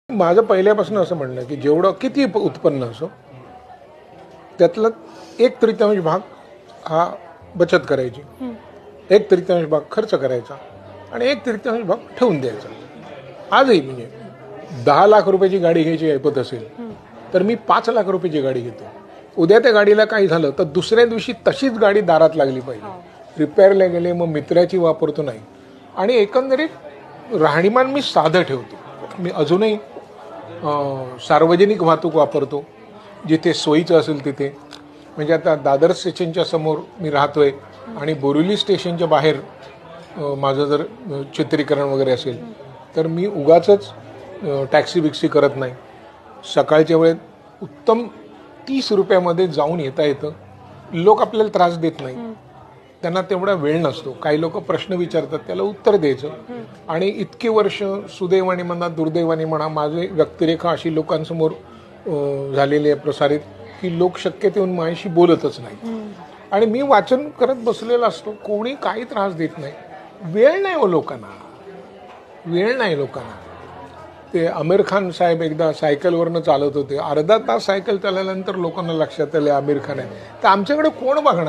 माझं पहिल्यापासून असं म्हणणं की जेवढं किती उत्पन्न असो त्यातला 1/3 भाग हा बचत करायची, 1/3 भाग खर्च करायचा आणि 1/3 भाग ठेवून द्यायचा. आजही म्हणजे 10 लाख रुपयाची गाडी घ्यायची ऐपत असेल तर मी 5 लाख रुपयाची गाडी घेतो. उद्या त्या गाडीला काही झालं तर दुसऱ्या दिवशी तशीच गाडी दारात लागली पाहिजे. रिपेअरला गेले मग मित्राची वापरतो नाही. आणि एकंदरीत राहणीमान मी साधं ठेवतो. मी अजूनही सार्वजनिक वाहतूक वापरतो जिथे सोयीचं असेल तिथे. म्हणजे आता दादर स्टेशनच्या समोर मी राहतोय आणि बोरिवली स्टेशनच्या बाहेर माझं जर चित्रीकरण वगैरे असेल तर मी उगाचच टॅक्सी बिक्सी करत नाही. सकाळच्या वेळेत उत्तम 30 रुपयामध्ये जाऊन येता येतं. लोक आपल्याला त्रास देत नाही, त्यांना तेवढा वेळ नसतो. काही लोक प्रश्न विचारतात त्याला उत्तर द्यायचं. आणि इतके वर्ष सुदैवाने म्हणा दुर्दैवाने म्हणा माझे व्यक्तिरेखा अशी लोकांसमोर झालेली आहे प्रसारित की लोक शक्यतो येऊन माझ्याशी बोलतच नाही. आणि मी वाचन करत बसलेला असतो, कोणी काही त्रास देत नाही. वेळ नाही हो लोकांना, वेळ नाही लोकांना. ते आमिर खान साहेब एकदा सायकलवरनं चालत होते, अर्धा तास सायकल चालल्यानंतर लोकांना लक्षात आले आमिर खान आहे. तर आमच्याकडे कोण बघणार.